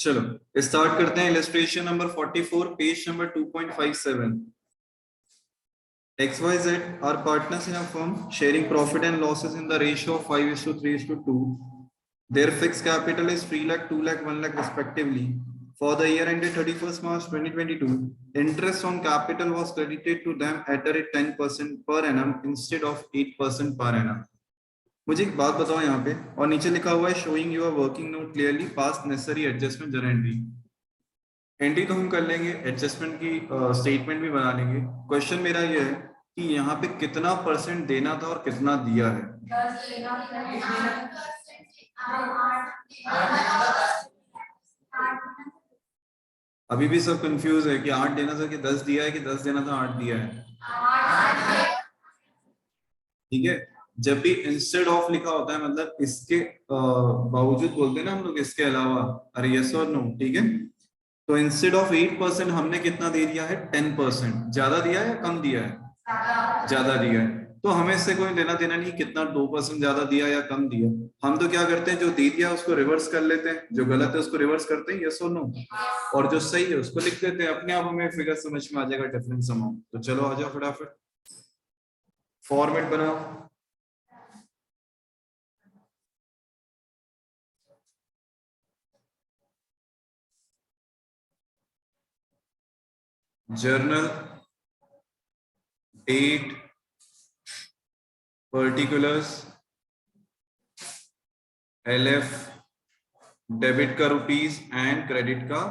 चलो स्टार्ट करते हैं। Illustration number 44, page number 2.57। XYZ are partners in a firm sharing profit and losses in the ratio of 5:3:2. Their fixed capital is 3 lakh, 2 lakh, 1 lakh respectively. For the year ended 31st March 2022, interest on capital was credited to them at a rate 10% per annum instead of 8% per annum. मुझे एक बात बताओ यहाँ पे, और नीचे लिखा हुआ है showing your working note clearly pass necessary adjustment जरा एंट्री तो हम कर लेंगे, एडजस्टमेंट की स्टेटमेंट भी बना लेंगे। क्वेश्चन मेरा ये है कि यहाँ पे कितना परसेंट देना था और कितना दिया है। अभी भी सब कंफ्यूज है कि 8 देना था कि 10 दिया है, कि 10 देना था 8 दिया है। ठीक है, जब भी इंस्टेड ऑफ लिखा होता है मतलब इसके बावजूद बोलते हैं ना हम लोग, इसके अलावा, अरे यस और नो। ठीक है, तो इंस्टेड ऑफ 8% हमने कितना दे दिया है, 10%। ज्यादा दिया है या कम दिया है? ज्यादा दिया है। तो हमें इससे कोई लेना देना नहीं कितना 2% ज्यादा दिया या कम दिया। हम तो क्या करते हैं, जो दे दिया उसको रिवर्स कर लेते हैं, जो गलत है उसको रिवर्स करते हैं, यस और नो, और जो सही है उसको लिख देते हैं। अपने आप हमें फिगर समझ में आ जाएगा, डिफरेंस अमाउंट। तो चलो आ जाओ फटाफट, फॉर्मेट बनाओ। Journal, date, particulars, LF, debit का रुपीस एंड क्रेडिट का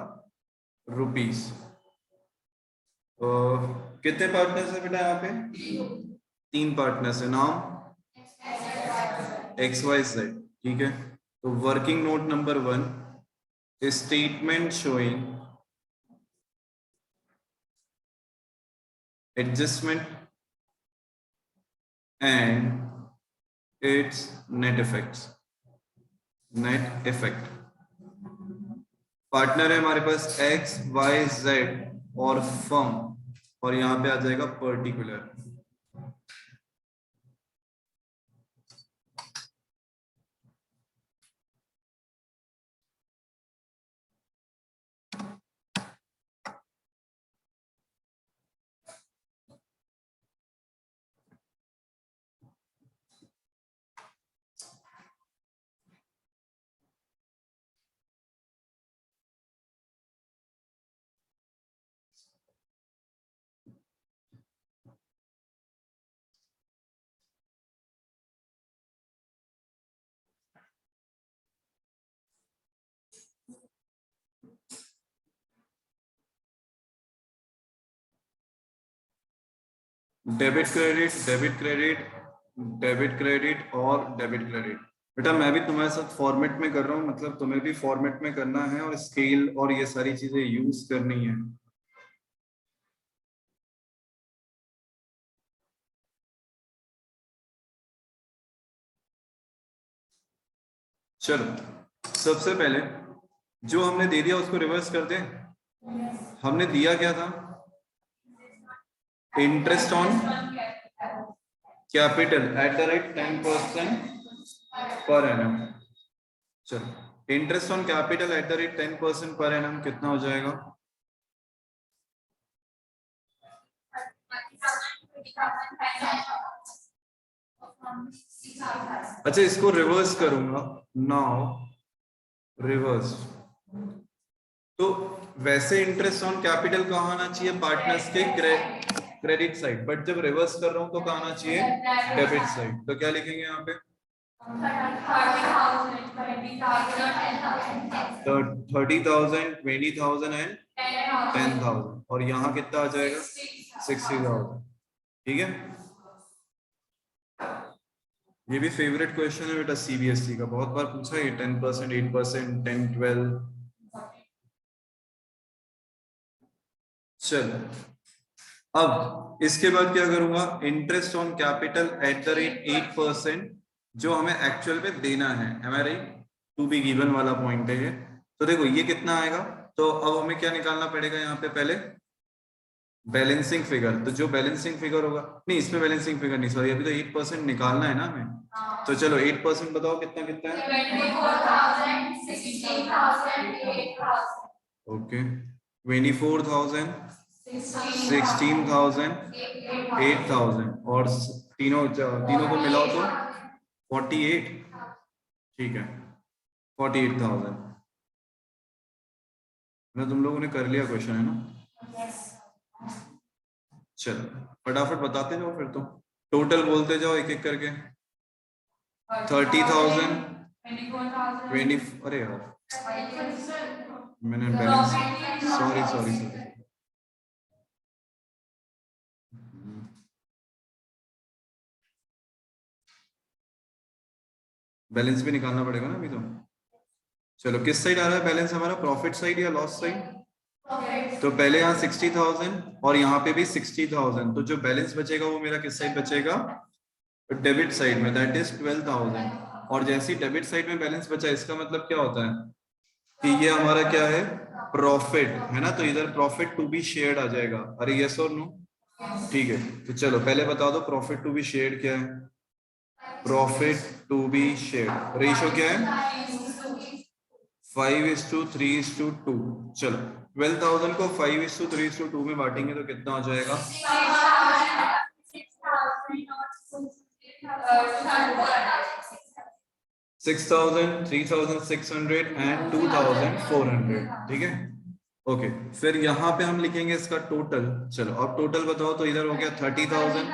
रुपीस। कितने पार्टनर्स है बेटा यहाँ पे? 3 पार्टनर्स है। नाम XYZ। ठीक है, तो working note number 1, statement showing adjustment and it's net effects. Net effect partner है हमारे पास XYZ और फर्म, और यहां पे आ जाएगा particular. Debit credit, debit credit, debit credit और डेबिट क्रेडिट। बेटा मैं भी तुम्हारे साथ फॉर्मेट में कर रहा हूँ, मतलब तुम्हें भी फॉर्मेट में करना है और स्केल और ये सारी चीजें यूज करनी है। चलो सबसे पहले जो हमने दे दिया उसको रिवर्स कर दें। हमने दिया क्या था? Interest on capital at the rate 10% per annum. चलो interest on capital at the rate 10% per annum कितना हो जाएगा? अच्छा इसको रिवर्स करूंगा नाउ, रिवर्स। तो वैसे इंटरेस्ट ऑन कैपिटल कहाँ आना चाहिए? पार्टनर्स के क्रेडिट साइड, बट जब रिवर्स कर रहा हूं तो कहाँ आना चाहिए? Debit side. तो क्या लिखेंगे यहाँ पे? तो 30,000, 20,000 एंड 10,000, और यहाँ कितना आ जाएगा? 60,000। ठीक है, ये भी फेवरेट क्वेश्चन है बेटा CBSE का, बहुत बार पूछा है 10%, 8%, 10, 12। चलो अब इसके बाद क्या करूंगा? Interest on capital at the rate 8%, जो हमें एक्चुअल पे देना है, हमारे टू बी गिवन वाला पॉइंट है ये। तो देखो ये कितना आएगा, तो अब हमें क्या निकालना पड़ेगा यहाँ पे? पहले बैलेंसिंग फिगर, तो जो बैलेंसिंग फिगर होगा, नहीं इसमें बैलेंसिंग फिगर नहीं, सॉरी अभी तो 8% निकालना है ना हमें। तो चलो 8% बताओ कितना कितना है। 24,000, 16,000, 8,000। ओके 24,000, 16,000, 8,000 और तीनों तीनों को मिलाओ तो 48। ठीक है 48,000। ना तुम लोगों ने कर लिया क्वेश्चन है ना। चलो फटाफट बताते जाओ फिर, तो टोटल बोलते जाओ एक एक करके। 30,000, 20, अरे यार मैंने balance, sorry sorry sorry, balance भी निकालना पड़ेगा ना अभी तो। चलो किस साइड आ रहा है बैलेंस हमारा, प्रॉफिट साइड या लॉस साइड। तो पहले यहाँ 60,000 और यहाँ पे भी 60,000, तो जो बैलेंस बचेगा वो मेरा किस साइड बचेगा, डेबिट साइड में, दैट इज 12,000। और जैसे ही डेबिट साइड में बैलेंस बचा, इसका मतलब क्या होता है कि ये हमारा क्या है, प्रॉफिट है ना, तो इधर प्रॉफिट टू बी शेयर्ड आ जाएगा। अरे यस और नो, ठीक है। तो चलो पहले बता दो प्रॉफिट टू बी शेयर्ड क्या है। Profit to be shared ratio क्या है, 5:3:2। चलो 12,000 को 5:3:2 में बांटेंगे तो कितना हो जाएगा, 6,000, 3,600 एंड 2,400। ठीक है ओके फिर यहाँ पे हम लिखेंगे इसका टोटल। चलो अब टोटल बताओ, तो इधर हो गया 30,000,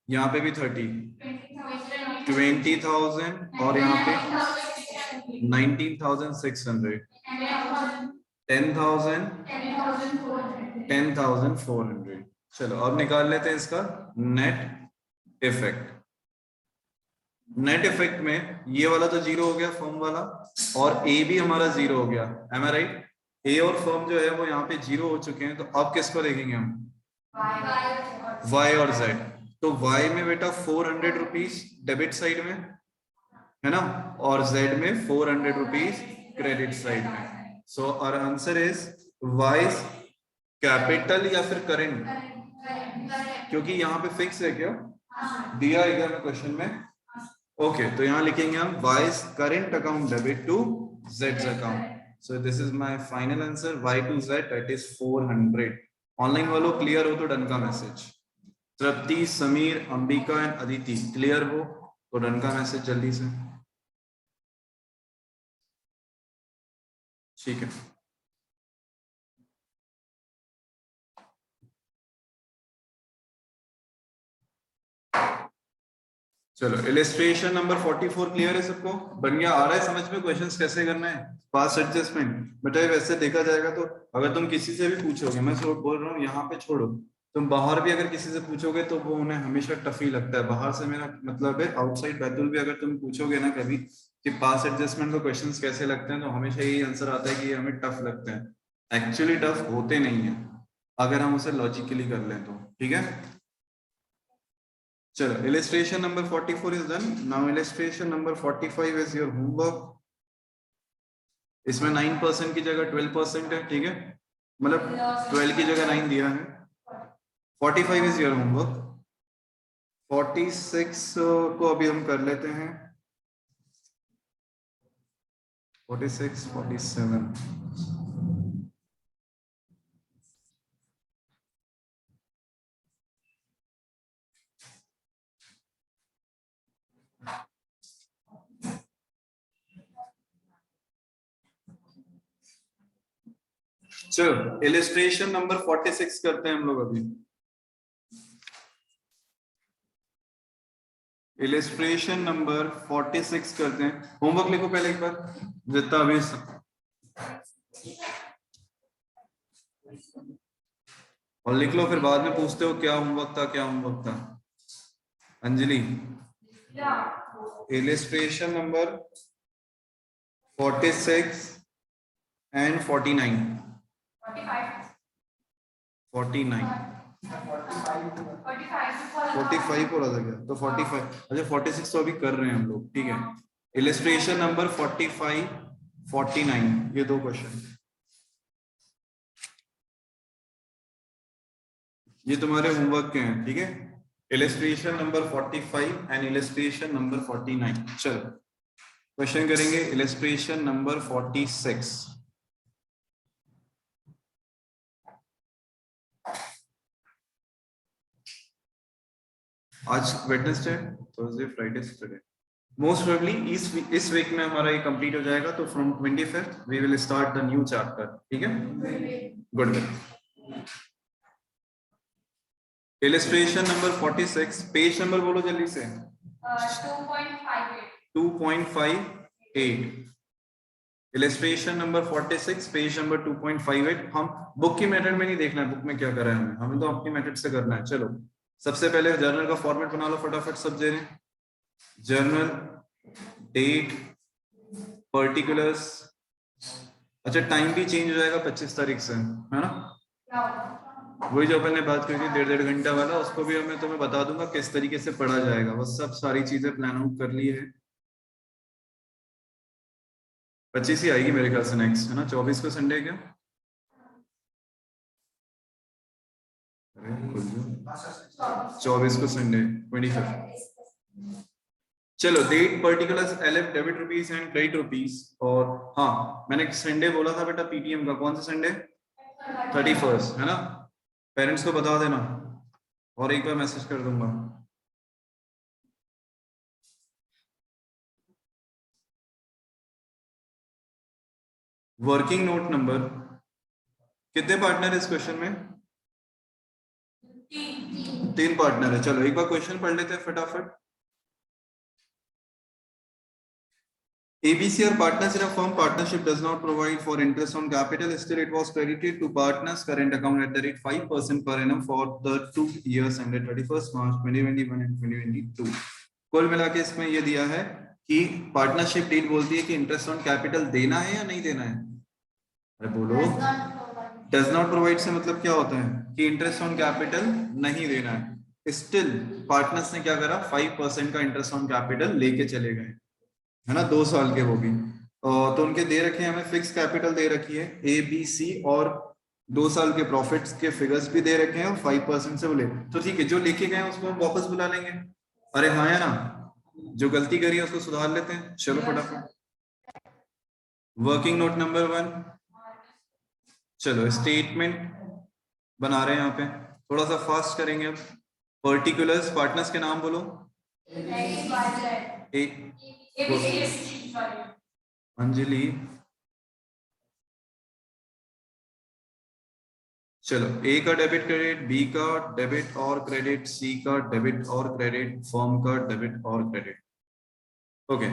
यहाँ पे भी 20,000 और यहाँ पे 19,600, 10,000, 10,400। चलो अब निकाल लेते हैं इसका नेट इफेक्ट। नेट इफेक्ट में ये वाला तो जीरो हो गया फर्म वाला, और ए भी हमारा जीरो हो गया, एम आई राइट। ए और फर्म जो है वो यहाँ पे जीरो हो चुके हैं, तो अब किसको देखेंगे हम, वाई और जेड। तो वाई में बेटा 400 रुपीज डेबिट साइड में है ना, और जेड में 400 रुपीज क्रेडिट साइड में। So our answer is Y capital या फिर करेंट, क्योंकि यहाँ पे फिक्स है क्या, दिया है क्या क्वेश्चन में। ओके तो यहाँ लिखेंगे हम Y's current account debit to जेड्स account. So this is my final answer, Y to Z that is 400। Online वालों क्लियर हो तो डन का message, Tripti, Sameer, Ambika and Aditi clear हो तो डन का मैसेज जल्दी से। ठीक है चलो इलिस्ट्रेशन नंबर 44 क्लियर है सबको, बन गया, आ रहा है समझ में क्वेश्चंस कैसे करना है, पास एडजस्टमेंट। बेटा वैसे देखा जाएगा तो अगर तुम किसी से भी पूछोगे, मैं बोल रहा हूँ यहाँ पे छोड़ो, तुम बाहर भी अगर किसी से पूछोगे तो वो उन्हें हमेशा टफ ही लगता है। बाहर से मेरा मतलब है आउटसाइड बैतुल भी, अगर तुम पूछोगे ना कभी कि पास एडजस्टमेंट को क्वेश्चंस कैसे लगते हैं, तो हमेशा यही आंसर आता है कि ये हमें टफ लगते हैं। एक्चुअली टफ होते नहीं है अगर हम उसे लॉजिकली कर लें तो। ठीक है चलो illustration number 44 is done. Now illustration number 45 is your homework. इसमें 9% की जगह 12% है, ठीक है, मतलब 12 की जगह 9 दिया है। 45 is your homework. 46 को अभी हम कर लेते हैं, 46, 47। चलो इलिस्ट्रेशन नंबर 46 करते हैं हम लोग अभी। इलिस्ट्रेशन नंबर 46 करते हैं। होमवर्क लिखो पहले एक बार जितना अभी, और लिख लो, फिर बाद में पूछते हो क्या होमवर्क था क्या होमवर्क था। अंजलि इलिस्ट्रेशन नंबर 46 एंड 49, 49, 45 बोला था क्या, तो 45, अच्छा 46 तो अभी कर रहे हैं हम लोग, ठीक है। इलिस्ट्रेशन नंबर 45, 49 ये दो क्वेश्चन। ये तुम्हारे होमवर्क के हैं, ठीक है। Illustration number 45 and illustration number 49। चलो क्वेश्चन करेंगे इलस्ट्रेशन नंबर 46। आज Wednesday, Thursday, Friday, Saturday, most probably इस वीक में हमारा ये कंप्लीट हो जाएगा। तो from 25th we will start the new chapter, ठीक है। Good. Illustration number 46, page number बोलो जल्दी से। 2.58. 2.58। Illustration number 46, page number 2.58। हम बुक की मेथड में नहीं देखना है, बुक में क्या करा है हमें, हमें तो अपनी मेथड से करना है। चलो सबसे पहले जर्नल का फॉर्मेट बना लो फटाफट सब दे रहे। Journal, date, particulars. अच्छा टाइम भी चेंज हो जाएगा 25 तारीख से, है ना। वही जो अपन ने बात करी थी 1.5 घंटा वाला, उसको भी मैं तुम्हें बता दूंगा किस तरीके से पढ़ा जाएगा। बस सब सारी चीजें प्लान आउट कर ली है। 25 ही आएगी मेरे ख्याल से नेक्स्ट, है ना। 24 को संडे क्या, 24 को संडे, 25। चलो date, particulars, LF, debit rupees and credit rupees. और हाँ मैंने संडे बोला था बेटा पीटीएम का, कौन सा संडे, 31st, है ना। पेरेंट्स को बता देना और एक बार मैसेज कर दूंगा। वर्किंग नोट नंबर, कितने पार्टनर है इस क्वेश्चन में, 3 पार्टनर है। चलो एक बार क्वेश्चन पढ़ लेते हैं फटाफट। ABC or partners in a firm partnership does not provide for interest on capital. Still, it was credited to partners' current account at the rate 5% per annum for the 2 years ended 31st March 2021 and 2022. कुल मिला के इसमें ये दिया है कि partnership deal बोलती है कि इंटरेस्ट ऑन कैपिटल देना है या नहीं देना है। अरे बोलो, डज नॉट प्रोवाइड से मतलब क्या होता है कि इंटरेस्ट ऑन कैपिटल नहीं देना है। स्टिल पार्टनर्स ने क्या करा, 5% का इंटरेस्ट ऑन कैपिटल लेके चले गए, है ना, 2 साल के वो भी। तो उनके दे रखे हैं हमें, फिक्स कैपिटल दे रखी है ABC, और 2 साल के प्रॉफिट्स के फिगर्स भी दे रखे हैं और 5% से बोले तो ठीक है, जो लेके गए उसको हम वापस बुला लेंगे। अरे हाँ या ना, जो गलती करी है उसको सुधार लेते हैं। चलो फटाफट वर्किंग नोट नंबर 1। चलो स्टेटमेंट बना रहे हैं यहाँ पे, थोड़ा सा फास्ट करेंगे अब। पर्टिकुलर्स, पार्टनर्स के नाम बोलो। अंजलि, चलो A का डेबिट क्रेडिट, B का डेबिट और क्रेडिट, C का डेबिट और क्रेडिट, फर्म का डेबिट और क्रेडिट। ओके,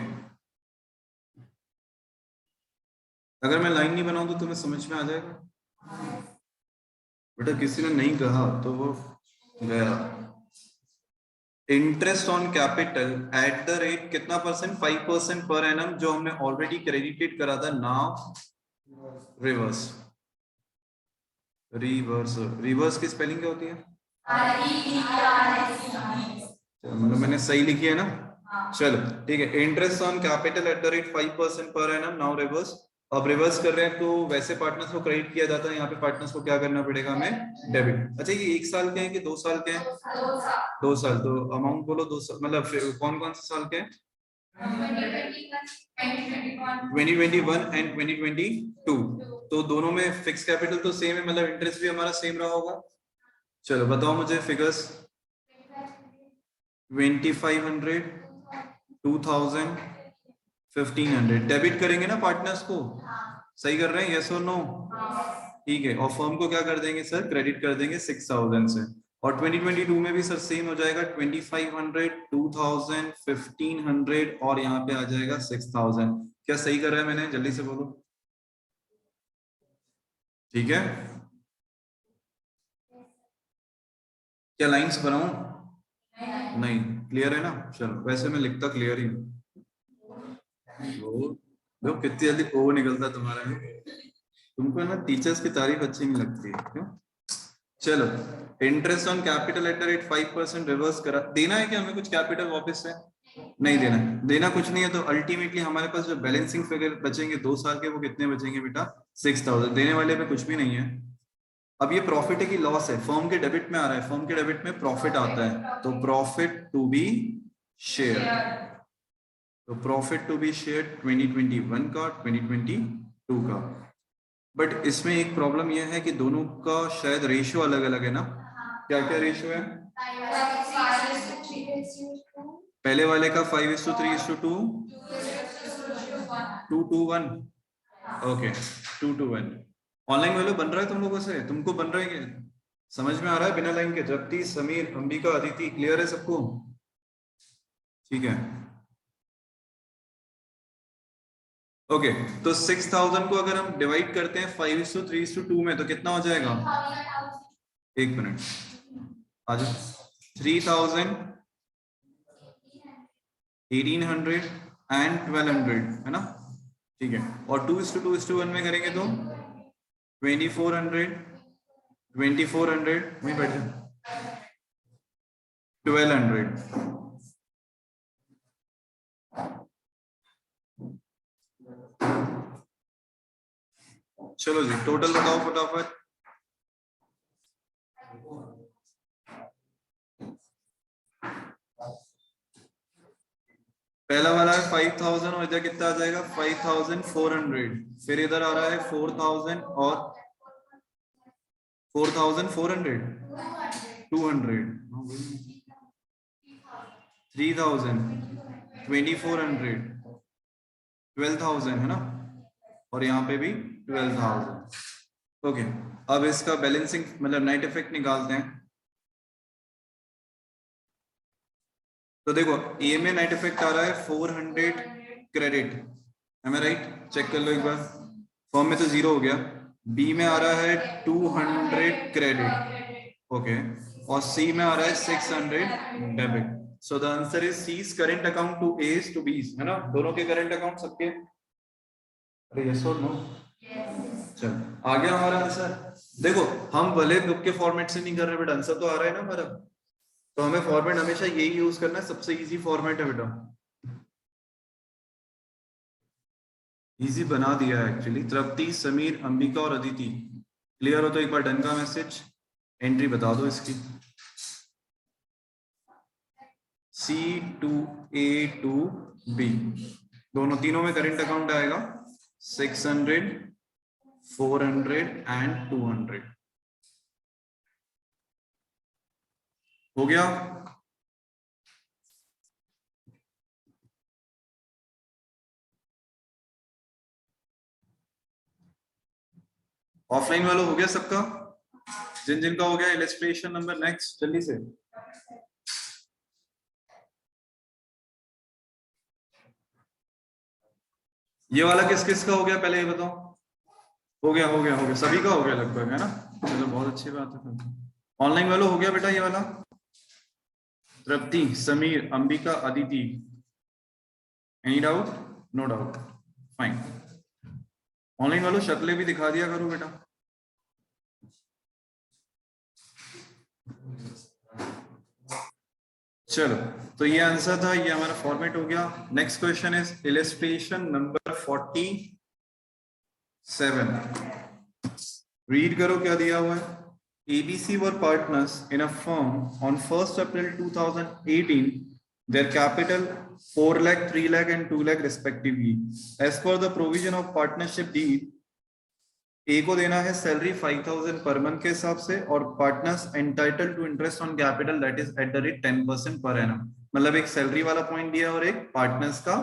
अगर मैं लाइन नहीं बनाऊं तो तुम्हें समझ में आ जाएगा बेटा, किसी ने नहीं कहा तो वो गया। Interest on capital at the rate कितना परसेंट, 5% पर एनम, जो हमने ऑलरेडी क्रेडिटेड करा था। नाउ रिवर्स, रिवर्स, रिवर्स की स्पेलिंग क्या होती है, मतलब मैंने सही लिखी है ना। चलो ठीक है, interest on capital at the rate 5% per annum, now reverse. अब रिवर्स कर रहे हैं तो वैसे पार्टनर्स को क्रेडिट किया जाता है, यहाँ पे पार्टनर्स को क्या करना पड़ेगा हमें, डेबिट। अच्छा ये 1 साल के हैं कि 2 साल के हैं, 2 साल। तो अमाउंट बोलो 2 साल, मतलब कौन कौन से साल के हैं, 2021 एंड 2022। तो दोनों में फिक्स कैपिटल तो सेम है, मतलब इंटरेस्ट भी हमारा सेम रहा होगा। चलो बताओ मुझे फिगर्स। 2500, 2000, 1500 डेबिट करेंगे ना पार्टनर्स को, सही कर रहे हैं, यस और नो, ठीक है। और फर्म को क्या कर देंगे सर, क्रेडिट कर देंगे 6000 से। और 2022 में भी सर सेम हो जाएगा, 2500, 2000, 1500 और यहाँ पे आ जाएगा 6000। क्या सही कर रहा है मैंने, जल्दी से बोलो, ठीक है। क्या लाइंस बनाऊं, नहीं क्लियर है ना। चलो वैसे मैं लिखता क्लियर ही हूँ, देखो कितनी जल्दी ओ निकलता तुम्हारा है। तुमको ना टीचर्स की तारीफ अच्छी नहीं लगती है, क्यों। चलो interest on capital at the rate 5% reverse करा, देना है क्या हमें कुछ कैपिटल वापस से, नहीं देना है, देना कुछ नहीं है। तो अल्टीमेटली हमारे पास जो बैलेंसिंग फिगर बचेंगे 2 साल के, वो कितने बचेंगे बेटा, 6000। देने वाले पे कुछ भी नहीं है। अब ये प्रॉफिट है कि लॉस है, फर्म के डेबिट में आ रहा है, फर्म के डेबिट में प्रॉफिट आता है, तो प्रॉफिट टू बी शेयर, तो प्रॉफिट टू बी शेयर 2021 का 2022 का। बट इसमें एक प्रॉब्लम यह है कि दोनों का शायद रेशियो अलग अलग है ना, क्या क्या रेशियो है? पहले वाले का 5:3:2 2:1, ओके 2:1। ऑनलाइन वैल्यू बन रहा है तुम लोगों से, तुमको बन रहा है क्या, समझ में आ रहा है बिना लाइन के? जप्ती, समीर, अंबिका, अदिति, क्लियर है सबको? ठीक है, ओके तो 6000 को अगर हम डिवाइड करते हैं 5:3:2 में तो कितना हो जाएगा? एक मिनट आ जाओ, 3000, 1800 एंड 1200 है ना, ठीक है। और 2:2:1 में करेंगे तो 2400, 2400 वहीं बैठ जाओ, 1200। चलो जी टोटल बताओ फटाफट। पहला वाला है 5000 और इधर कितना आ जाएगा 5400, फिर इधर आ रहा है 4000 और 4400, 200, 3000, 2400, 12000 है ना, और यहाँ पे भी 12000। ओके अब इसका बैलेंसिंग मतलब नेट इफेक्ट निकालते हैं। तो देखो ए में नेट इफेक्ट आ रहा है 400 क्रेडिट, है राइट? चेक कर लो एक बार, फॉर्म में तो 0 हो गया। बी में आ रहा है 200 क्रेडिट, ओके, और सी में आ रहा है 600 debit. So the answer is C's current account to A's to B's, है ना, दोनों के करेंट अकाउंट सबके। अरे यस और नो? चल आ गया हमारा आंसर। देखो हम भले बुक के फॉर्मेट से नहीं कर रहे, बट आंसर तो आ रहा है ना हमारा, तो हमें फॉर्मेट हमेशा यही यूज करना है, सबसे इजी फॉर्मेट है बेटा, इजी बना दिया है एक्चुअली। तृप्ति, समीर, अंबिका और अदिति क्लियर हो तो एक बार डन का मैसेज, एंट्री बता दो इसकी। C2A2B दोनों तीनों में करंट अकाउंट आएगा 600, 400 एंड 200। हो गया? ऑफलाइन वालों हो गया सबका? जिन जिन का हो गया इलस्ट्रेशन नंबर नेक्स्ट जल्दी से। ये वाला किस किस का हो गया पहले ये बताओ? हो गया हो गया हो गया, सभी का हो गया लगभग, है ना? चलो बहुत अच्छी बात है। ऑनलाइन वालों हो गया बेटा ये वाला? Tripti, Sameer, Ambika, Aditi, any doubt? No doubt, fine. Online वालों शक्लें भी दिखा दिया करो बेटा। चलो तो ये आंसर था, ये हमारा फॉर्मेट हो गया। Next question is illustration number 47। Read करो क्या दिया हुआ है। ABC were partners in a firm on 1st April 2018. Their capital 4 lakh, 3 lakh and 2 lakh respectively. As per the provision of partnership deed, ए को देना है सैलरी 5000 पर मंथ के हिसाब से, और partners entitled to interest on capital that is at the rate 10% per annum. मतलब एक salary वाला पॉइंट दिया और एक पार्टनर्स का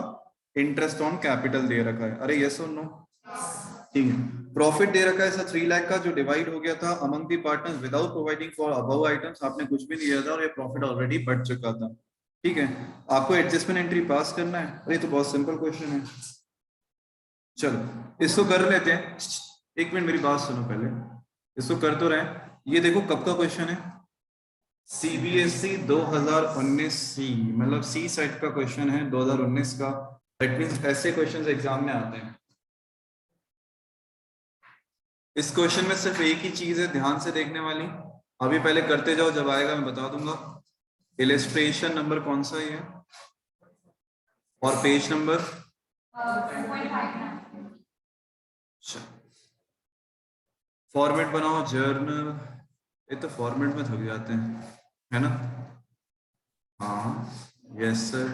इंटरेस्ट ऑन कैपिटल दे रखा है। अरे यस और नो? ठीक है। प्रॉफिट दे रखा है सर 3 लाख का, जो डिवाइड हो गया था among the partners without providing for above items. आपने कुछ भी नहीं दिया था और ये प्रॉफिट ऑलरेडी बढ़ चुका था। ठीक है, आपको एडजस्टमेंट एंट्री पास करना है। अरे तो बहुत सिंपल क्वेश्चन है, चलो इसको कर लेते हैं। एक मिनट मेरी बात सुनो पहले, इसको कर तो रहे। ये देखो कब का क्वेश्चन है, CBSE 2019 सी, मतलब सी सेट का क्वेश्चन है 2019 का। दैट मींस ऐसे क्वेश्चंस एग्जाम में आते हैं। इस क्वेश्चन में सिर्फ एक ही चीज है ध्यान से देखने वाली, अभी पहले करते जाओ, जब आएगा मैं बता दूंगा। इलस्ट्रेशन नंबर कौन सा है और पेज नंबर? फॉर्मेट बनाओ जर्नल, ये तो फॉर्मेट में थक जाते हैं, है ना? हाँ, yes sir.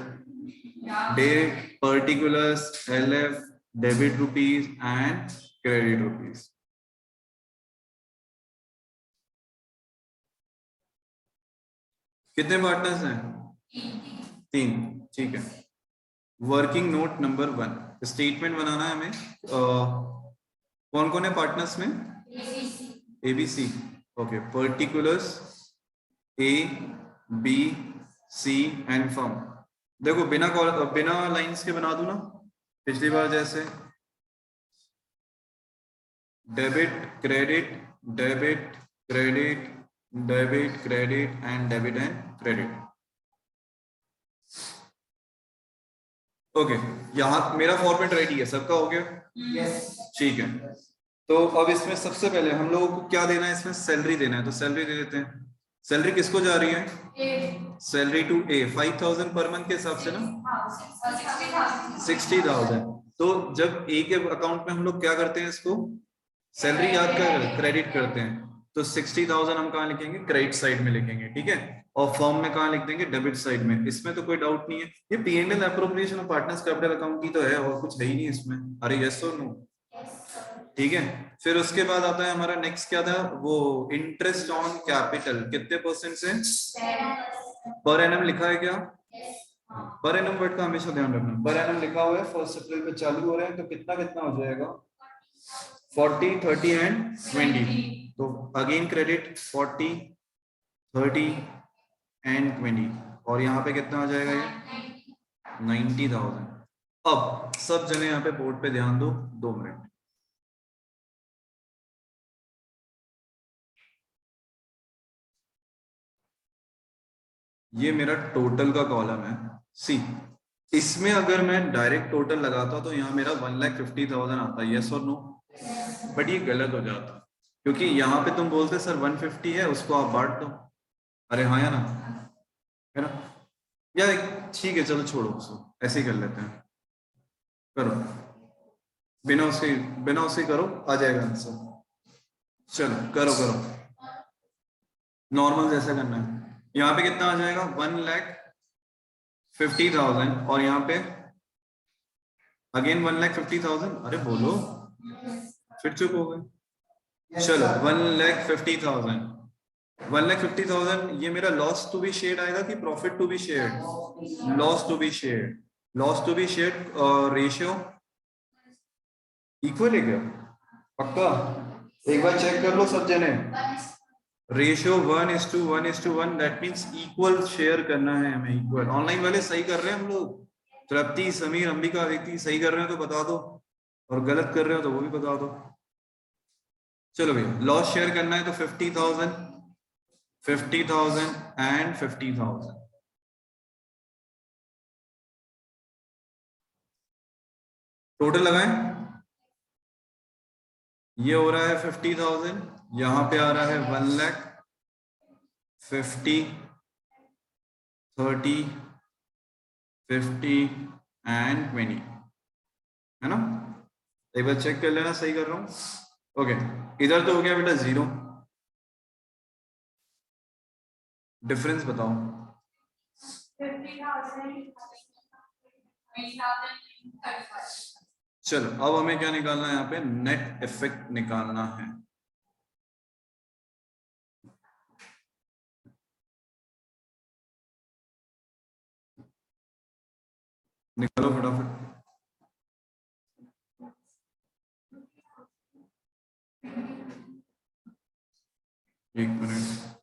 Date, particulars, LF, debit rupees and credit rupees. कितने पार्टनर्स हैं? 3, ठीक है। वर्किंग नोट नंबर 1, स्टेटमेंट बनाना है हमें। कौन कौन है पार्टनर्स में? ABC। Okay, particulars A, B, C and firm. देखो बिना लाइंस के बना दूं ना, पिछली बार जैसे। Debit credit, debit credit, debit credit and debit and credit. Okay, यहाँ मेरा फॉर्मेट रेडी है, सबका हो गया? यस। ठीक है, तो अब इसमें सबसे पहले हम लोगों को क्या देना है? इसमें सैलरी देना है, तो सैलरी दे देते हैं। सैलरी किसको जा रही है? Salary to A, 5,000 per month के हिसाब से ना, 60,000। तो जब A के अकाउंट में हम लोग क्या करते हैं, इसको सैलरी याद कर क्रेडिट करते हैं, तो 60,000 हम कहाँ लिखेंगे? क्रेडिट साइड में लिखेंगे, ठीक है। और फॉर्म में कहाँ लिख देंगे? डेबिट साइड में। इसमें तो कोई डाउट नहीं है, ये P&L appropriation of partners capital account की तो है, और कुछ है ही नहीं इसमें। अरे यस और नो? ठीक है। फिर उसके बाद आता है हमारा नेक्स्ट क्या था, वो इंटरेस्ट ऑन कैपिटल, कितने परसेंट से? पर एनम लिखा है क्या? पर एनम वर्ड का हमेशा ध्यान रखना, पर एनम लिखा हुआ है, 1 अप्रैल पे चालू हो रहे हैं, तो कितना कितना हो जाएगा? 40, 30 एंड 20। तो अगेन क्रेडिट 40, 30 एंड 20, और यहाँ पे कितना आ जाएगा ये? 90,000। अब सब जने यहाँ पे बोर्ड पे ध्यान दो, 2 मिनट। ये मेरा टोटल का कॉलम है, सी। इसमें अगर मैं डायरेक्ट टोटल लगाता तो यहाँ मेरा 1,50,000 आता, यस और नो? बट ये गलत हो जाता, क्योंकि यहाँ पे तुम बोलते सर 150 है, उसको आप बांट दो। अरे हाँ या ना, है ना? या ठीक है, चलो छोड़ो उसको, ऐसे ही कर लेते हैं। करो, बिना उसके करो, आ जाएगा आंसर। चलो करो करो, नॉर्मल जैसा करना है। यहाँ पे कितना आ जाएगा? 1,50,000, और यहाँ पे अगेन 1,50,000। अरे बोलो, फिर चुप हो गए। चलो 1,50,000, 1,50,000 ये मेरा लॉस टू बी शेयर्ड आएगा कि profit to be shared? Loss to be shared. Loss to be shared ratio equal है क्या? पक्का? एक बार चेक कर लो सब जने। Ratio 1:1:1, that means equal share करना है हमें, इक्वल। ऑनलाइन वाले सही कर रहे हैं हम लोग, तृप्ति, समीर, अंबिका, अदिति सही कर रहे हो तो बता दो, और गलत कर रहे हो तो वो भी बता दो। चलो भैया, लॉस शेयर करना है तो 50,000, 50,000 एंड 50,000। टोटल लगाएं, ये हो रहा है 50,000, यहां पे आ रहा है 1,50,000, 30, 50 एंड 20, है ना? एक बार चेक कर लेना सही कर रहा हूं। ओके, इधर तो हो गया बेटा 0। डिफरेंस बताओ। 50,000, चलो अब हमें क्या निकालना है? यहाँ पे नेट इफेक्ट निकालना है। निकालो फटाफट। एक मिनट।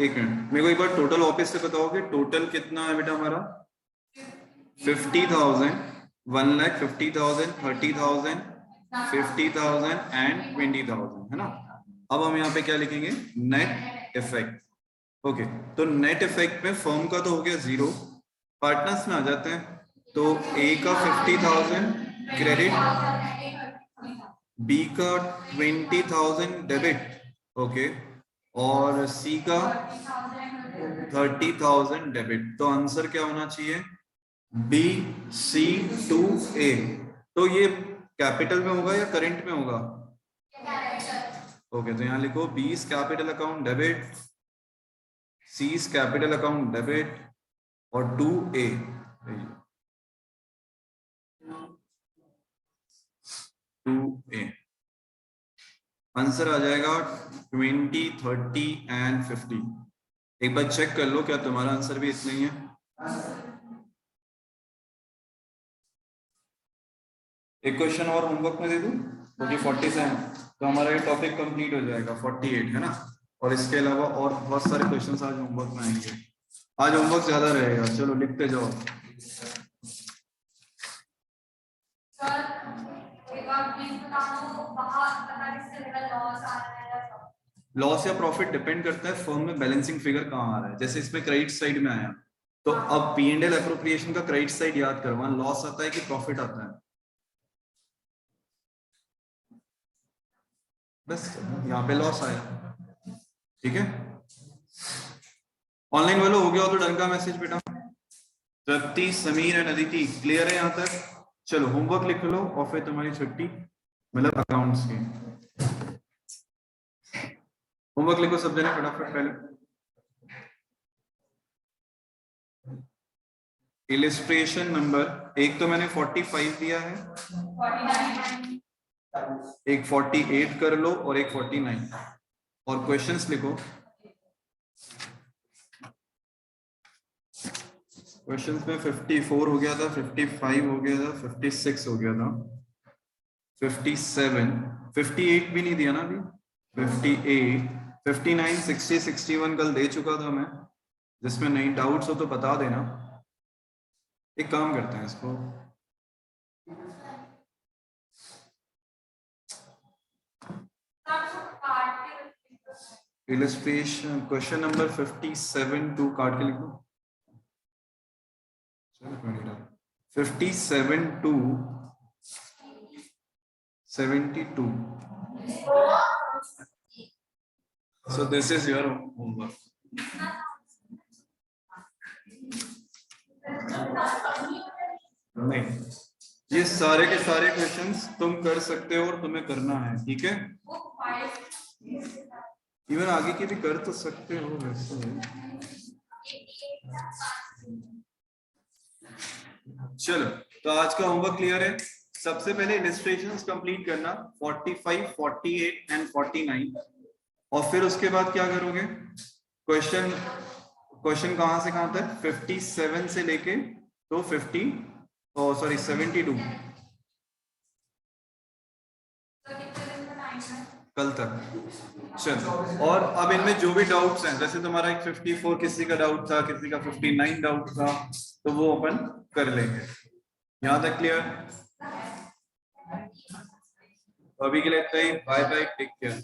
एक मिनट, मेरे को एक बार टोटल ऑफिस से बताओगे, टोटल कितना है बेटा हमारा? 50,000, 1,50,000, 30,000, 50,000 एंड 20,000, है ना। अब हम यहाँ पे क्या लिखेंगे, नेट इफेक्ट। ओके, तो नेट इफेक्ट में फर्म का तो हो गया 0, पार्टनर्स में आ जाते हैं। तो ए का 50,000 क्रेडिट, बी का 20,000 डेबिट, ओके, और सी का 30,000 डेबिट। तो आंसर क्या होना चाहिए, बी सी टू ए। तो ये कैपिटल में होगा या करेंट में होगा, ओके, तो यहाँ लिखो B is capital account debit, C is capital account debit और 2A। आंसर आ जाएगा 20, 30 एंड 50। एक बार चेक कर लो क्या तुम्हारा आंसर भी इतना ही है। एक क्वेश्चन और होमवर्क में दे दूं, क्योंकि 47, तो हमारा ये टॉपिक कंप्लीट हो जाएगा। 48 है ना, और इसके अलावा और बहुत सारे क्वेश्चंस आज होमवर्क में आएंगे। आज होमवर्क ज्यादा रहेगा, चलो लिखते जाओ। लॉस या प्रॉफिट डिपेंड करता है फर्म में बैलेंसिंग फिगर कहाँ आ रहा है। जैसे इसमें क्रेडिट साइड में आया, तो अब P&L एप्रोप्रिएशन का क्रेडिट साइड याद करवा, लॉस आता है कि प्रॉफिट आता है, बस यहाँ पे लॉस आया, ठीक है। ऑनलाइन वालों हो गया हो तो डन का मैसेज बेटा। तृप्ति, समीर एंड अदिति क्लियर है यहाँ तक। चलो होमवर्क लिख लो और फिर तुम्हारी छुट्टी, मतलब अकाउंट्स की होमवर्क लिखो सब जने फटाफट। पहले इलिस्ट्रेशन नंबर एक तो मैंने 45 दिया है, एक 48 कर लो और एक 49, और क्वेश्चंस लिखो। क्वेश्चंस में 54 हो गया था, 55 हो गया था, 56 हो गया था, 57, 58 भी नहीं दिया ना अभी, 58, 59, 60, 61 कल दे चुका था मैं। जिसमें नहीं डाउट्स हो तो बता देना। एक काम करते हैं इसको, इलस्ट्रेशन क्वेश्चन नंबर 57 टू काट के लिख दो। 57 to 72। So this is your homework. नहीं, ये सारे के सारे क्वेश्चंस तुम कर सकते हो और तुम्हें करना है, ठीक है। इवन आगे की भी कर तो सकते हो वैसे। चलो तो आज का होमवर्क क्लियर है। सबसे पहले इलस्ट्रेशंस कंप्लीट करना 45, 48 एंड 49, और फिर उसके बाद क्या करोगे, क्वेश्चन कहां से कहां तक, 57 से लेके तो 72 कल तक। चलो, और अब इनमें जो भी डाउट्स हैं, जैसे तुम्हारा एक 54 किसी का डाउट था, किसी का 59 डाउट था, तो वो अपन कर लेंगे। यहां तक क्लियर। अभी के लिए इतना ही, बाय बाय, टेक केयर।